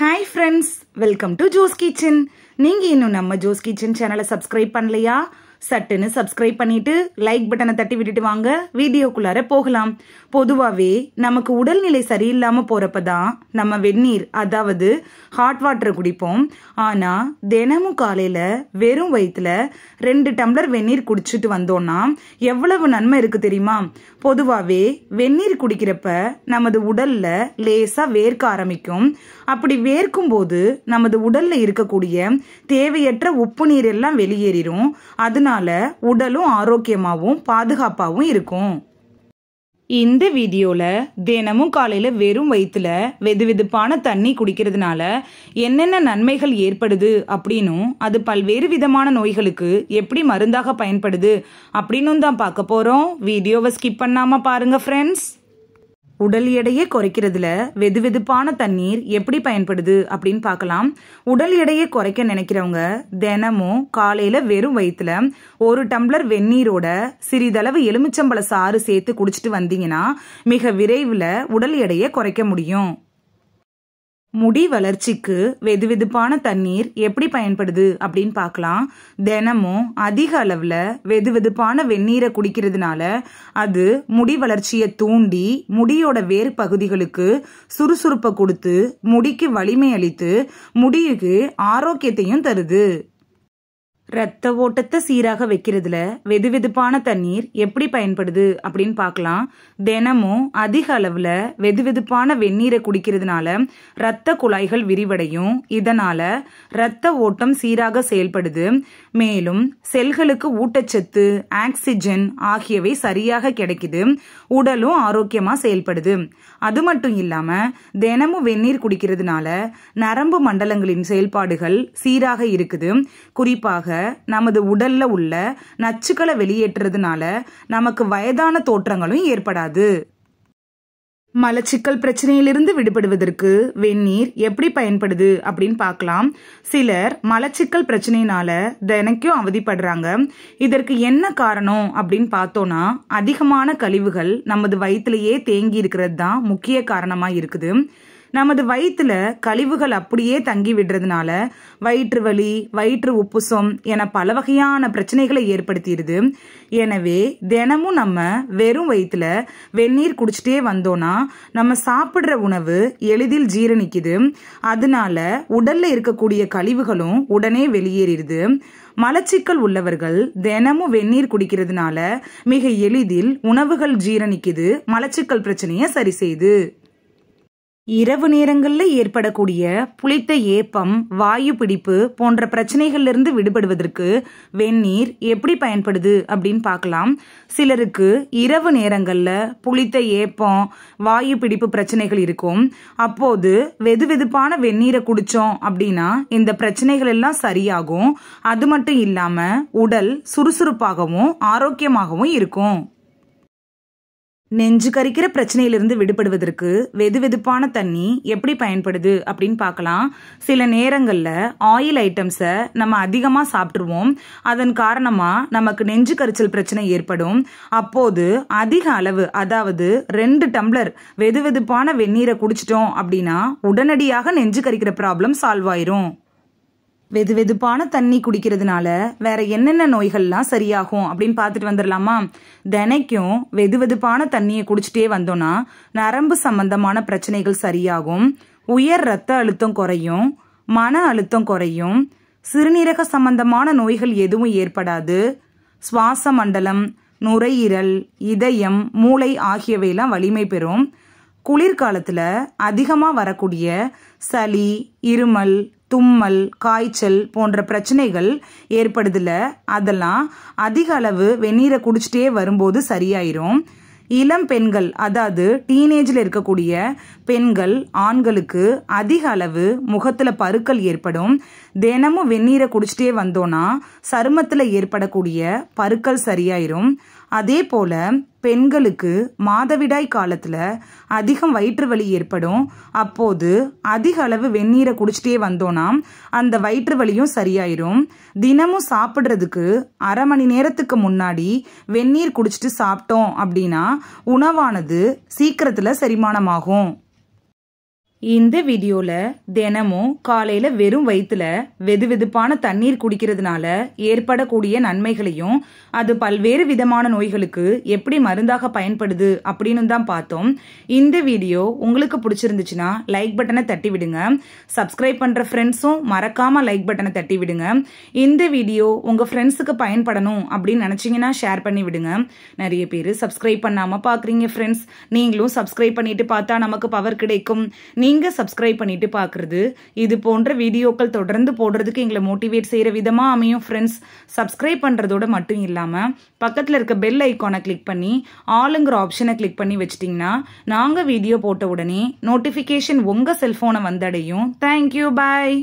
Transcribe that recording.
Hi friends, welcome to Joe's Kitchen. நீங்க இன்னும் நம்ம Joe's Kitchen சேனலை சப்ஸ்கிரைப் பண்ணலையா? சட்டுன்னு சப்ஸ்கிரைப் பண்ணிட்டு லைக் பட்டனை தட்டி விட்டுட்டு வாங்க வீடியோக்குள்ளார போகலாம். பொதுவாவே நமக்கு உடல்நிலை சரியில்லாம போறப்பதான் நம்ம வெந்நீர் அதாவது ஹாட் வாட்டர் குடிப்போம். ஆனா தினமும் காலையில வெறும் வயிற்றுல 2 டம்ளர் வெந்நீர் குடிச்சிட்டு வந்தோம்னா எவ்வளவு நன்மை இருக்கு தெரியுமா? பொதுவாவே வெந்நீர் குடிக்கிறப்ப நமது உடல்ல லேசா வேர்க்க ஆரம்பிக்கும். அப்படி வேர்க்கும் போது நமது உடல்ல இருக்கக்கூடிய தேவையற்ற உப்பு நீர் எல்லாம் வெளியேறிடும். அதனால உடலும் ஆரோக்கியமாவும் பாதுகாப்பாவும் இருக்கும். இந்த வீடியோல தினமும் காலையில வெறும் வயிற்றுல வெதுவெதுப்பான தண்ணி குடிக்கிறதுனால என்னென்ன நன்மைகள் ஏற்படுது அப்படின்னும் அது பல்வேறு விதமான நோய்களுக்கு எப்படி மருந்தாக பயன்படுது அப்படின்னும் தான் பார்க்க போறோம். வீடியோவை ஸ்கிப் பண்ணாம பாருங்க ஃப்ரெண்ட்ஸ். உடல் எடையை குறைக்கிறதுல வெதுவெதுப்பான தண்ணீர் எப்படி பயன்படுது அப்படின்னு பார்க்கலாம். உடல் எடையை குறைக்க நினைக்கிறவங்க தினமும் காலையில வெறும் வயிற்றுல 1 டம்ளர் வெந்நீரோட சிறிதளவு எலுமிச்சம்பழ சாறு சேர்த்து குடிச்சிட்டு வந்தீங்கன்னா மிக விரைவில் உடல் எடையை குறைக்க முடியும். முடி வளர்ச்சிக்கு வெதுவெதுப்பான தண்ணீர் எப்படி பயன்படுது அப்படின்னு பார்க்கலாம். தினமும் அதிக அளவுல வெதுவெதுப்பான வெந்நீரை குடிக்கிறதுனால அது முடி வளர்ச்சியை தூண்டி முடியோட வேறு பகுதிகளுக்கு சுறுசுறுப்பை கொடுத்து முடிக்கு வலிமை அளித்து முடிக்கு ஆரோக்கியத்தையும் தருது. ரத்த ஓட்டத்தை சீராக வைக்கிறதுல வெதுவெதுப்பான தண்ணீர் எப்படி பயன்படுது அப்படின்னு பார்க்கலாம். தினமும் அதிக அளவுல வெதுவெதுப்பான வெந்நீரை குடிக்கிறதுனால ரத்த குழாய்கள் விரிவடையும். இதனால ரத்த ஓட்டம் சீராக செயல்படுது. மேலும் செல்களுக்கு ஊட்டச்சத்து, ஆக்சிஜன் ஆகியவை சரியாக கிடைக்குது. உடலும் ஆரோக்கியமா செயல்படுது. அது மட்டும் இல்லாம தினமும் வெந்நீர் குடிக்கிறதுனால நரம்பு மண்டலங்களின் செயல்பாடுகள் சீராக இருக்குது. குறிப்பாக நமது உடல்ல உள்ள நச்சுக்களை வெளியேற்றுறதுனால நமக்கு வயதான தோற்றங்களும் ஏற்படாது. மலச்சிக்கல் பிரச்சனையிலிருந்து விடுபடுவதற்கு வெந்நீர் எப்படி பயன்படுது அப்படின்னு பார்க்கலாம். சிலர் மலச்சிக்கல் பிரச்சனையினால தினைக்கும் அவதிப்படுறாங்க. இதற்கு என்ன காரணம் அப்படின்னு பார்த்தோம்னா அதிகமான கழிவுகள் நமது வயிற்றுலயே தேங்கி இருக்கிறது தான் முக்கிய காரணமா இருக்குது. நமது வயிற்றுல கழிவுகள் அப்படியே தங்கி விடுறதுனால வயிற்று வலி, வயிற்று உப்புசம் என பல வகையான பிரச்சனைகளை ஏற்படுத்திடுது. எனவே தினமும் நம்ம வெறும் வயிற்றுல வெந்நீர் குடிச்சிட்டே வந்தோம்னா நம்ம சாப்பிட்ற உணவு எளிதில் ஜீரணிக்குது. அதனால உடல்ல இருக்கக்கூடிய கழிவுகளும் உடனே வெளியேறிடுது. மலச்சிக்கல் உள்ளவர்கள் தினமும் வெந்நீர் குடிக்கிறதுனால மிக எளிதில் உணவுகள் ஜீரணிக்குது. மலச்சிக்கல் பிரச்சனையை சரி செய்யுது. இரவு நேரங்கள்ல ஏற்படக்கூடிய புளித்த ஏப்பம், வாயு பிடிப்பு போன்ற பிரச்சனைகள்ல இருந்து விடுபடுவதற்கு வெந்நீர் எப்படி பயன்படுது அப்படின்னு பார்க்கலாம். சிலருக்கு இரவு நேரங்கள்ல புளித்த ஏப்பம், வாயு பிடிப்பு பிரச்சனைகள் இருக்கும். அப்போது வெதுவெதுப்பான வெந்நீரை குடிச்சோம் அப்படின்னா இந்த பிரச்சனைகள் எல்லாம் சரியாகும். அது மட்டும் இல்லாம உடல் சுறுசுறுப்பாகவும் ஆரோக்கியமாகவும் இருக்கும். நெஞ்சு கரிக்கிற பிரச்சனையிலிருந்து விடுபடுவதற்கு வெதுவெதுப்பான தண்ணி எப்படி பயன்படுது அப்படின்னு பார்க்கலாம். சில நேரங்கள்ல ஆயில் ஐட்டம்ஸை நம்ம அதிகமா சாப்பிட்டுருவோம். அதன் காரணமா நமக்கு நெஞ்சு கரிச்சல் பிரச்சனை ஏற்படும். அப்போது அதிக அளவு அதாவது 2 டம்ளர் வெதுவெதுப்பான வெந்நீரை குடிச்சிட்டோம் அப்படின்னா உடனடியாக நெஞ்சு கரிக்கிற ப்ராப்ளம் சால்வ் ஆயிரும். வெதுவெதுப்பான தண்ணி குடிக்கிறதுனால வேற என்னென்ன நோய்கள்லாம் சரியாகும் அப்படின்னு பார்த்துட்டு வந்துடலாமா? தினைக்கும் வெதுவெதுப்பான தண்ணியை குடிச்சிட்டே வந்தோம்னா நரம்பு சம்பந்தமான பிரச்சனைகள் சரியாகும். உயர் ரத்த அழுத்தம் குறையும். மன அழுத்தம் குறையும். சிறுநீரக சம்பந்தமான நோய்கள் எதுவும் ஏற்படாது. சுவாச மண்டலம், நுரையீரல், இதயம், மூளை ஆகியவையெல்லாம் வலிமை பெறும். குளிர்காலத்துல அதிகமா வரக்கூடிய சளி, இருமல், தும்மல், காய்ச்சல் போன்ற பிரச்சனைகள் ஏற்படுதுல அதெல்லாம் அதிக அளவு வெந்நீரை குடிச்சிட்டே வரும்போது சரியாயிரும். இளம் பெண்கள் அதாவது டீனேஜில் இருக்கக்கூடிய பெண்கள், ஆண்களுக்கு அதிக அளவு முகத்துல பருக்கள் ஏற்படும். தினமும் வெந்நீரை குடிச்சிட்டே வந்தோம்னா சருமத்துல ஏற்படக்கூடிய பருக்கள் சரியாயிரும். அதே போல பெண்களுக்கு மாதவிடாய் காலத்துல அதிகம் வயிற்று வலி ஏற்படும். அப்போது அதிக அளவு வெந்நீரை குடிச்சிட்டே வந்தோம்னா அந்த வயிற்று வலியும் சரியாயிரும். தினமும் சாப்பிட்றதுக்கு அரை மணி நேரத்துக்கு முன்னாடி வெந்நீர் குடிச்சிட்டு சாப்பிட்டோம் அப்படின்னா உணவானது சீக்கிரத்துல செரிமானமாகும். இந்த வீடியோல தினமும் காலையில வெறும் வயிற்றுல வெதுவெதுப்பான தண்ணீர் குடிக்கிறதுனால ஏற்படக்கூடிய நன்மைகளையும் அது பல்வேறு விதமான நோய்களுக்கு எப்படி மருந்தாக பயன்படுது அப்படின்னு தான் பார்த்தோம். இந்த வீடியோ உங்களுக்கு பிடிச்சிருந்துச்சுன்னா லைக் பட்டனை தட்டி விடுங்க. சப்ஸ்கிரைப் பண்ற ஃப்ரெண்ட்ஸும் மறக்காம லைக் பட்டனை தட்டி விடுங்க. இந்த வீடியோ உங்க ஃப்ரெண்ட்ஸுக்கு பயன்படணும் அப்படின்னு நினைச்சீங்கன்னா ஷேர் பண்ணி விடுங்க. நிறைய பேர் சப்ஸ்கிரைப் பண்ணாம பாக்குறீங்க ஃப்ரெண்ட்ஸ். நீங்களும் சப்ஸ்கிரைப் பண்ணிட்டு பார்த்தா நமக்கு பவர் கிடைக்கும். நீங்க சப்ஸ்கிரைப் பண்ணிட்டு பாக்குறது இது போன்ற வீடியோக்கள் தொடர்ந்து போடுறதுக்கு எங்களை மோட்டிவேட் செய்யற விதமா அமையும் ஃப்ரெண்ட்ஸ். சப்ஸ்கிரைப் பண்றதோட மட்டும் இல்லாம பக்கத்துல இருக்க பெல் ஐகானை கிளிக் பண்ணி ஆளுங்கிற ஆப்ஷனை கிளிக் பண்ணி வச்சிட்டீங்கன்னா நாங்க வீடியோ போட்ட உடனே நோட்டிபிகேஷன் உங்க செல்போனை வந்தடையும். தேங்க்யூ, பாய்.